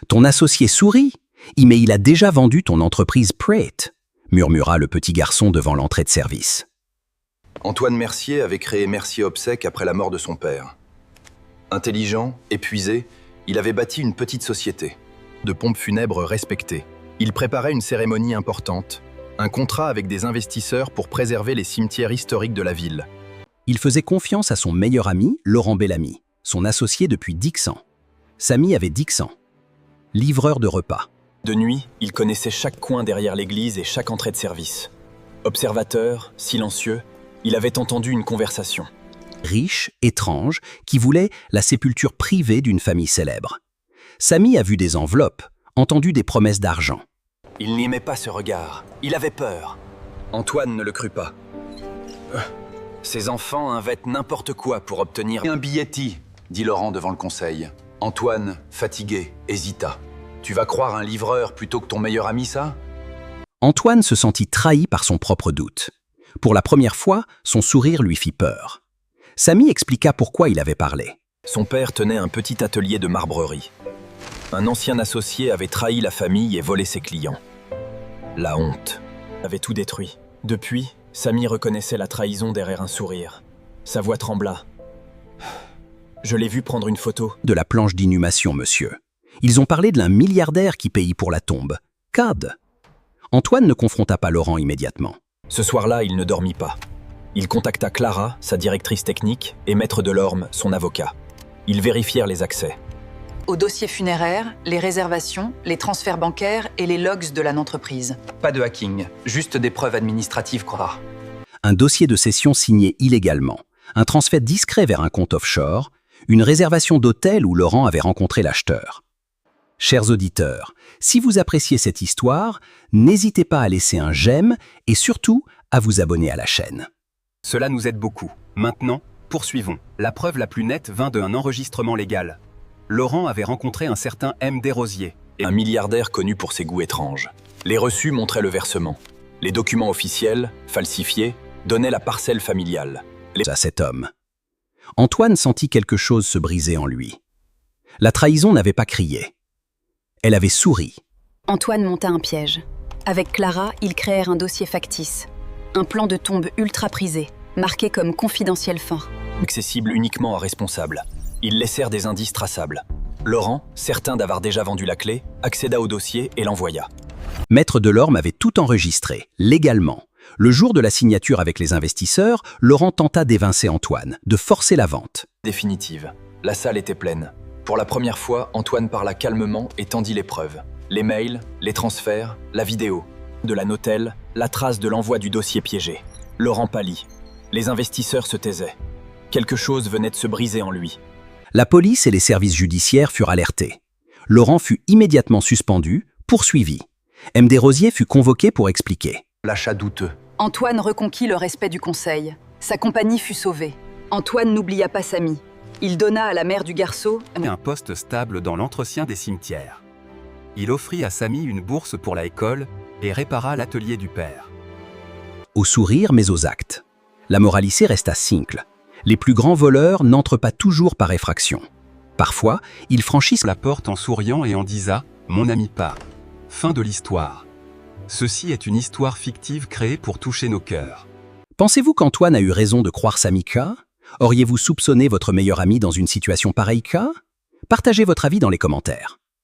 Ton associé sourit, mais il a déjà vendu ton entreprise Prate, murmura le petit garçon devant l'entrée de service. Antoine Mercier avait créé Mercier Obsèques après la mort de son père. Intelligent, épuisé, il avait bâti une petite société, de pompes funèbres respectées. Il préparait une cérémonie importante, un contrat avec des investisseurs pour préserver les cimetières historiques de la ville. Il faisait confiance à son meilleur ami, Laurent Bellamy, son associé depuis 10 ans. Samy avait 10 ans. Livreur de repas. De nuit, il connaissait chaque coin derrière l'église et chaque entrée de service. Observateur, silencieux, il avait entendu une conversation. Riche, étrange, qui voulait la sépulture privée d'une famille célèbre. Samy a vu des enveloppes, entendu des promesses d'argent. Il n'aimait pas ce regard, il avait peur. Antoine ne le crut pas. Ses enfants inventent n'importe quoi pour obtenir un billettis, dit Laurent devant le conseil. Antoine, fatigué, hésita. Tu vas croire un livreur plutôt que ton meilleur ami, ça? Antoine se sentit trahi par son propre doute. Pour la première fois, son sourire lui fit peur. Samy expliqua pourquoi il avait parlé. Son père tenait un petit atelier de marbrerie. Un ancien associé avait trahi la famille et volé ses clients. La honte avait tout détruit. Depuis, Samy reconnaissait la trahison derrière un sourire. Sa voix trembla. Je l'ai vu prendre une photo. De la planche d'inhumation, monsieur. Ils ont parlé de l'un milliardaire qui paye pour la tombe. Cad. Antoine ne confronta pas Laurent immédiatement. Ce soir-là, il ne dormit pas. Il contacta Clara, sa directrice technique, et Maître Delorme, son avocat. Ils vérifièrent les accès. Au dossier funéraire, les réservations, les transferts bancaires et les logs de l'entreprise. Pas de hacking, juste des preuves administratives rares. Un dossier de cession signé illégalement, un transfert discret vers un compte offshore, une réservation d'hôtel où Laurent avait rencontré l'acheteur. Chers auditeurs, si vous appréciez cette histoire, n'hésitez pas à laisser un j'aime et surtout à vous abonner à la chaîne. Cela nous aide beaucoup. Maintenant, poursuivons. La preuve la plus nette vint d'un enregistrement légal. Laurent avait rencontré un certain M. Desrosiers. Un milliardaire connu pour ses goûts étranges. Les reçus montraient le versement. Les documents officiels, falsifiés, donnaient la parcelle familiale. À cet homme. Antoine sentit quelque chose se briser en lui. La trahison n'avait pas crié. Elle avait souri. Antoine monta un piège. Avec Clara, ils créèrent un dossier factice. Un plan de tombe ultra prisé, marqué comme confidentiel fin. Accessible uniquement à responsables. Ils laissèrent des indices traçables. Laurent, certain d'avoir déjà vendu la clé, accéda au dossier et l'envoya. Maître Delorme avait tout enregistré, légalement. Le jour de la signature avec les investisseurs, Laurent tenta d'évincer Antoine, de forcer la vente. Définitive. La salle était pleine. Pour la première fois, Antoine parla calmement et tendit les preuves. Les mails, les transferts, la vidéo. De la notelle, la trace de l'envoi du dossier piégé. Laurent pâlit. Les investisseurs se taisaient. Quelque chose venait de se briser en lui. La police et les services judiciaires furent alertés. Laurent fut immédiatement suspendu, poursuivi. M. Desrosiers fut convoqué pour expliquer. L'achat douteux. Antoine reconquit le respect du conseil. Sa compagnie fut sauvée. Antoine n'oublia pas Samy. Il donna à la mère du garçon Un poste stable dans l'entretien des cimetières. Il offrit à Samy une bourse pour la école et répara l'atelier du père. Au sourire mais aux actes. La moralité resta simple. Les plus grands voleurs n'entrent pas toujours par effraction. Parfois, ils franchissent La porte en souriant et en disant « Mon ami part ». Fin de l'histoire. Ceci est une histoire fictive créée pour toucher nos cœurs. Pensez-vous qu'Antoine a eu raison de croire Samy K? Auriez-vous soupçonné votre meilleur ami dans une situation pareille K? Partagez votre avis dans les commentaires.